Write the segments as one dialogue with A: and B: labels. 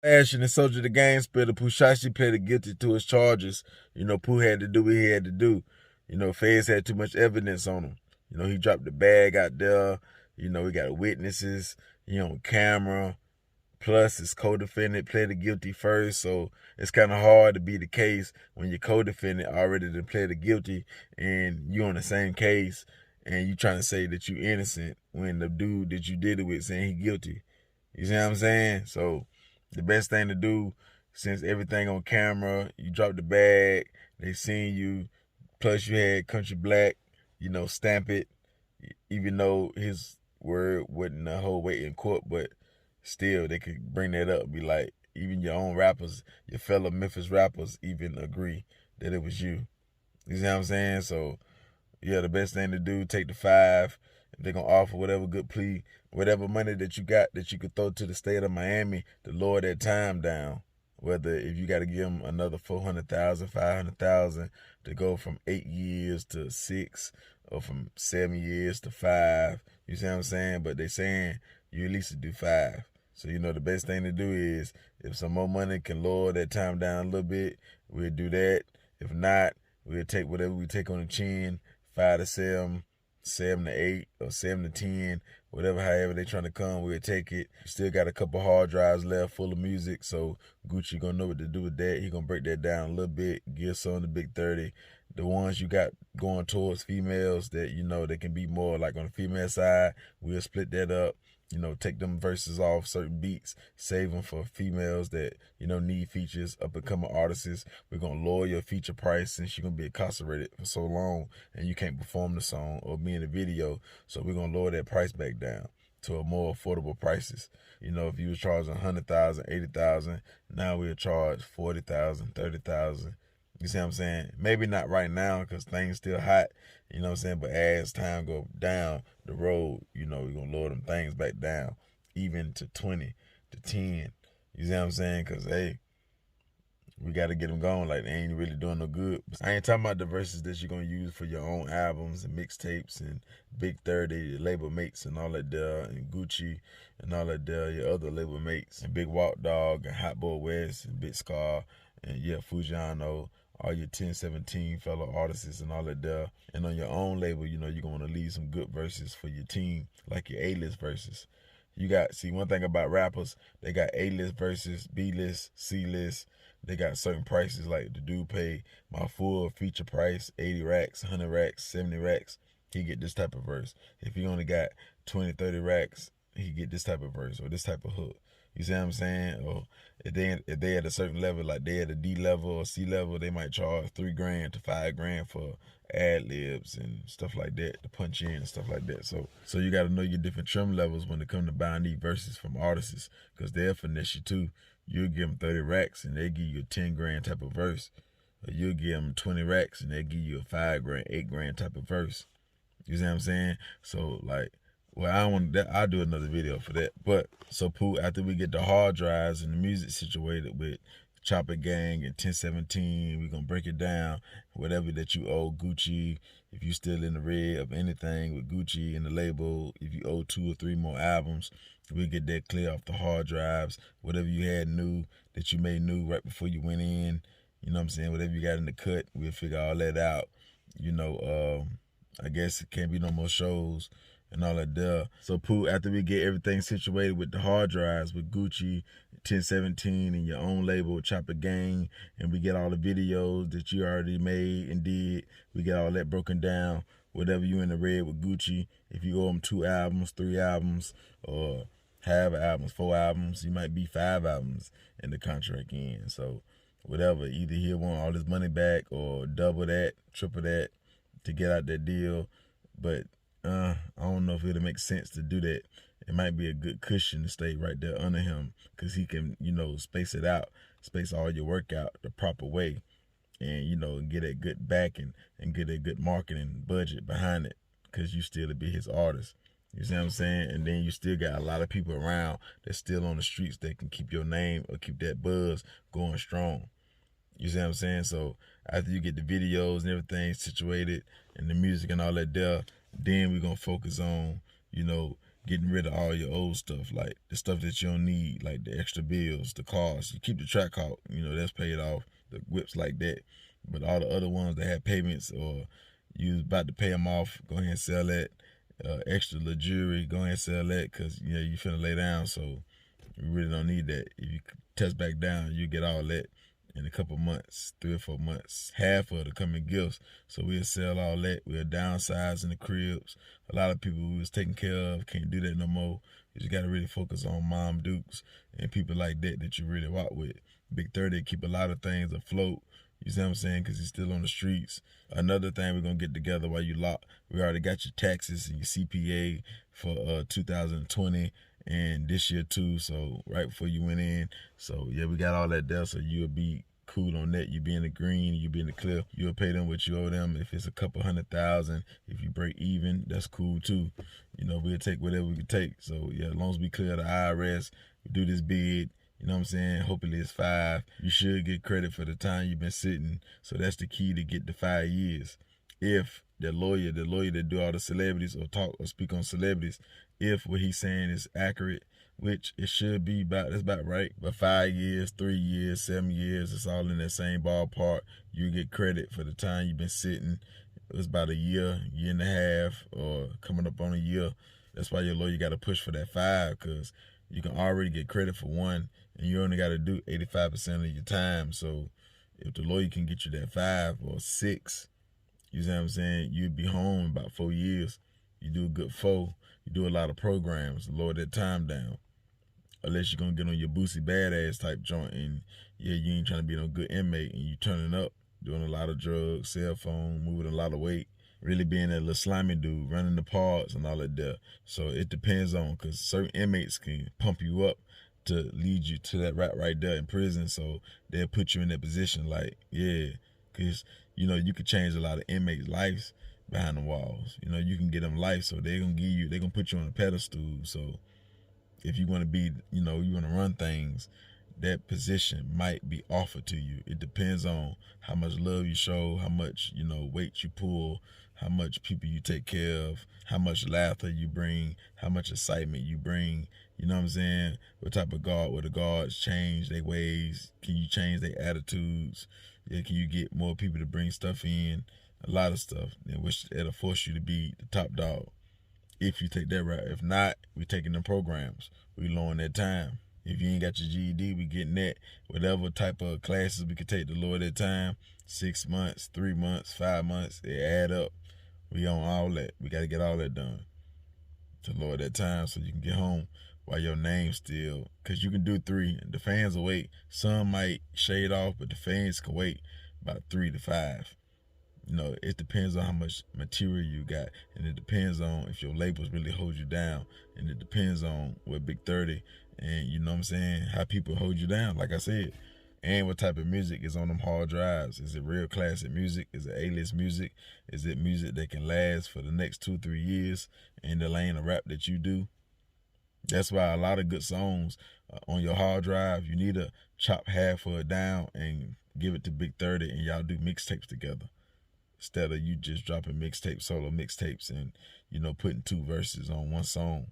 A: Ashing and Soldier the Game Spitter, Pooh Shiesty pleaded guilty to his charges. Pooh had to do what he had to do. Feds had too much evidence on him. He dropped the bag out there. He got witnesses. He on camera. Plus, his co-defendant pleaded guilty first, so it's kind of hard to be the case when your co-defendant already done pleaded guilty and you on the same case and you trying to say that you innocent when the dude that you did it with saying he guilty. You see what I'm saying? So the best thing to do, since everything on camera, you dropped the bag, they seen you, plus you had Country Black, stamp it, even though his word wasn't the whole weight in court, but still they could bring that up, be like, even your own rappers, your fellow Memphis rappers even agree that it was you. You see what I'm saying? So yeah, the best thing to do, take the 5. If they're gonna offer whatever good plea, whatever money that you got that you could throw to the state of Miami to lower that time down. Whether if you got to give them another 400,000, 500,000 to go from 8 years to 6, or from 7 years to 5. You see what I'm saying? But they saying you at least do 5. So the best thing to do is, if some more money can lower that time down a little bit, we'll do that. If not, we'll take whatever we take on the chin, 5 to 7, 7 to 8, or 7 to 10, whatever, however they trying to come, we'll take it. Still got a couple hard drives left full of music, so Gucci gonna know what to do with that. He gonna break that down a little bit, give some the big 30. The ones you got going towards females that they can be more like on the female side, we'll split that up. Take them verses off certain beats, save them for females that, need features, up and coming artists. We're going to lower your feature price since you're going to be incarcerated for so long and you can't perform the song or be in the video. So we're going to lower that price back down to a more affordable prices. If you was charging 100,000, 80,000, now we'll charge 40,000, 30,000. You see what I'm saying? Maybe not right now because things still hot, you know what I'm saying? But as time go down the road, we're going to lower them things back down, even to 20, to 10. You see what I'm saying? Because, hey, we got to get them going. Like, they ain't really doing no good. I ain't talking about the verses that you're going to use for your own albums and mixtapes and Big 30, your label mates and all that there, and Gucci and all that there, your other label mates, and Big Walk Dog and Hot Boy West and Big Scar and, yeah, Fujiano, all your 1017 fellow artists and all that there. And on your own label, you're going to want to leave some good verses for your team, like your A-list verses. See, one thing about rappers, they got A-list verses, B-list, C-list. They got certain prices, like the dude pay my full feature price, 80 racks, 100 racks, 70 racks. He get this type of verse. If he only got 20, 30 racks, he get this type of verse or this type of hook. You see what I'm saying? Or if they at a certain level, like they at a D level or C level, they might charge $3,000 to $5,000 for ad libs and stuff like that, to punch in and stuff like that. So you got to know your different trim levels when it come to buying these verses from artists, because they'll finesse you too. You'll give them 30 racks and they give you a $10,000 type of verse, or you'll give them 20 racks and they give you a $5,000, $8,000 type of verse. You see what I'm saying? So like, well, I don't want that. I'll do another video for that. But so Pooh, after we get the hard drives and the music situated with Choppa Gang and 1017, we're gonna break it down. Whatever that you owe Gucci, if you still in the red of anything with Gucci and the label, if you owe 2 or 3 more albums, we'll get that clear off the hard drives. Whatever you had new that you made new right before you went in, you know what I'm saying? Whatever you got in the cut, we'll figure all that out. I guess it can't be no more shows and all that there. So Pooh, after we get everything situated with the hard drives with Gucci, 1017 and your own label, Choppa Gang, and we get all the videos that you already made and did, we get all that broken down. Whatever you in the red with Gucci, if you owe them 2 albums, 3 albums, or half albums, 4 albums, you might be 5 albums in the contract in. So whatever, either he'll want all his money back or double that, triple that to get out that deal. But I don't know if it'll make sense to do that. It might be a good cushion to stay right there under him, because he can, space it out, space all your work out the proper way, and, get a good backing and get a good marketing budget behind it, because you still to be his artist. You see what I'm saying? And then you still got a lot of people around that's still on the streets that can keep your name or keep that buzz going strong. You see what I'm saying? So after you get the videos and everything situated and the music and all that there, then we're going to focus on, getting rid of all your old stuff, like the stuff that you don't need, like the extra bills, the cars. You keep the track hawk, that's paid off, the whips like that. But all the other ones that have payments or you was about to pay them off, go ahead and sell that. Extra little jewelry, go ahead and sell that because you finna lay down, so you really don't need that. If you test back down, you get all that in a couple months, 3 or 4 months. Half of it come in gifts. So we'll sell all that. We'll downsize in the cribs. A lot of people we was taking care of can't do that no more. You just gotta really focus on Mom Dukes and people like that you really walk with. Big 30 keep a lot of things afloat. You see what I'm saying? Because he's still on the streets. Another thing we're going to get together while you lock, we already got your taxes and your CPA for 2020 and this year too, so right before you went in. So yeah, we got all that there, so you'll be cool on that. You be in the green, you be in the clear. You'll pay them what you owe them. If it's a couple $100,000, if you break even, that's cool too. We'll take whatever we can take. So yeah, as long as we clear the IRS, we do this bid, you know what I'm saying? Hopefully it's 5. You should get credit for the time you've been sitting. So that's the key to get the 5 years. If the lawyer that do all the celebrities or talk or speak on celebrities, if what he's saying is accurate, which it should be that's about right. But 5 years, 3 years, 7 years, it's all in that same ballpark. You get credit for the time you've been sitting. It was about a year and a half, or coming up on a year. That's why your lawyer got to push for that 5, because you can already get credit for 1, and you only got to do 85% of your time. So if the lawyer can get you that 5 or 6, you see what I'm saying, you'd be home about 4 years. You do a good 4. You do a lot of programs, lower that time down. Unless you're going to get on your Boosie Badass type joint, and yeah, you ain't trying to be no good inmate, and you turning up, doing a lot of drugs, cell phone, moving a lot of weight, really being that little slimy dude, running the parts and all that there. So it depends on, because certain inmates can pump you up to lead you to that right there in prison. So they'll put you in that position, like, yeah, because, you could change a lot of inmates' lives behind the walls. You can get them life, so they're going to put you on a pedestal. So if you want to be, you want to run things, that position might be offered to you. It depends on how much love you show, how much, weight you pull, how much people you take care of, how much laughter you bring, how much excitement you bring. You know what I'm saying? What type of guard, will the guards change their ways? Can you change their attitudes? Yeah, can you get more people to bring stuff in? A lot of stuff, which it'll force you to be the top dog. If you take that route. If not, we taking the programs. We lowering that time. If you ain't got your GED, we getting that. Whatever type of classes we could take to lower that time. 6 months, 3 months, 5 months, they add up. We on all that. We got to get all that done to lower that time so you can get home while your name's still. Because you can do 3. The fans will wait. Some might shade off, but the fans can wait about 3 to 5. It depends on how much material you got, and it depends on if your labels really hold you down, and it depends on what Big 30 and, you know what I'm saying, how people hold you down, like I said, and what type of music is on them hard drives. Is it real classic music? Is it A-list music? Is it music that can last for the next 2-3 years in the lane of rap that you do? That's why a lot of good songs on your hard drive, you need to chop half of it down and give it to Big 30, and y'all do mixtapes together. Instead of you just dropping solo mixtapes and, putting 2 verses on one song.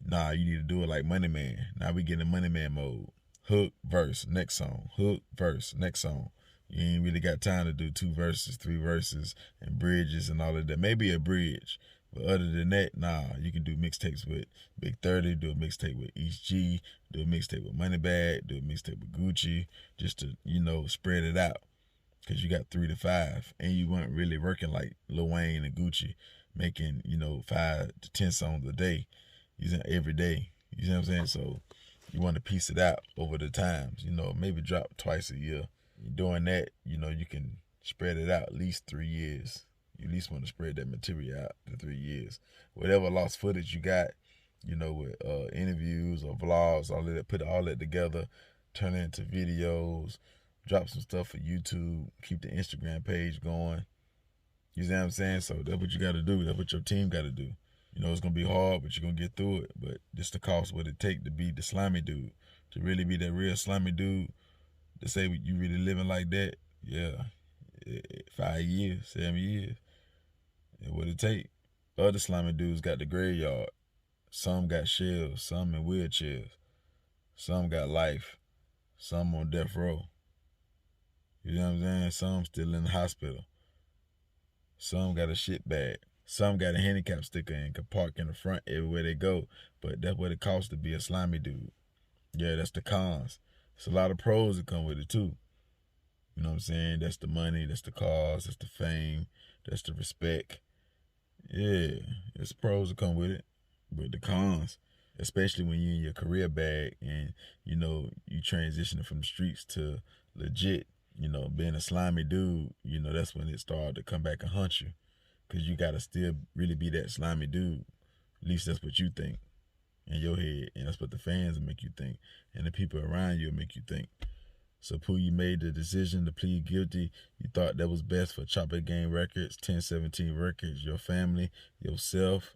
A: Nah, you need to do it like Money Man. Now we get in Money Man mode. Hook, verse, next song. Hook, verse, next song. You ain't really got time to do 2 verses, 3 verses, and bridges and all of that. Maybe a bridge. But other than that, nah, you can do mixtapes with Big 30, do a mixtape with East G, do a mixtape with Moneybagg, do a mixtape with Gucci, just to, spread it out. Because you got 3 to 5, and you weren't really working like Lil Wayne and Gucci, making, 5 to 10 songs a day, using every day. You know what I'm saying? So you want to piece it out over the times, maybe drop twice a year. Doing that, you can spread it out at least 3 years. You at least want to spread that material out to 3 years. Whatever lost footage you got, with interviews or vlogs, all of that, put all that together, turn it into videos, drop some stuff for YouTube, keep the Instagram page going. You see what I'm saying? So that's what you got to do. That's what your team got to do. It's going to be hard, but you're going to get through it. But just the cost what it take to be the slimy dude, to really be that real slimy dude, to say you really living like that, yeah, 5 years, 7 years, what it take. Other slimy dudes got the graveyard. Some got shells, some in wheelchairs, some got life, some on death row. You know what I'm saying? Some still in the hospital. Some got a shit bag. Some got a handicap sticker and can park in the front everywhere they go. But that's what it costs to be a slimy dude. Yeah, that's the cons. There's a lot of pros that come with it too. You know what I'm saying? That's the money, that's the cars, that's the fame, that's the respect. Yeah, there's pros that come with it. But the cons, especially when you're in your career bag and, you know, you transitioning from the streets to legit, you know, being a slimy dude, you know, that's when it started to come back and hunt you. Because you got to still really be that slimy dude. At least that's what you think in your head. And that's what the fans will make you think. And the people around you will make you think. So, Pooh, you made the decision to plead guilty. You thought that was best for Choppa Gang Records, 1017 Records, your family, yourself.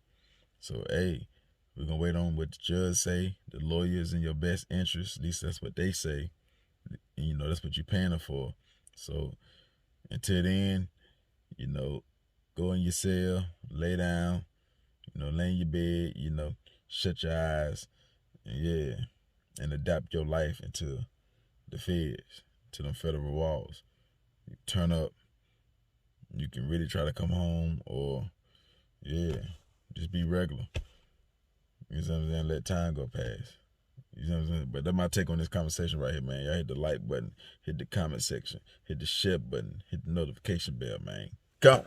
A: So, hey, we're going to wait on what the judge say. The lawyers in your best interest. At least that's what they say. And, you know, that's what you're paying them for. So, until then, you know, go in your cell, lay down, you know, lay in your bed, you know, shut your eyes, and yeah, and adapt your life into the feds, to them federal walls. You turn up, you can really try to come home, or yeah, just be regular. You know what I'm saying? Let time go past. You know what I'm saying? But that's my take on this conversation right here, man. Y'all hit the like button, hit the comment section, hit the share button, hit the notification bell, man. Go!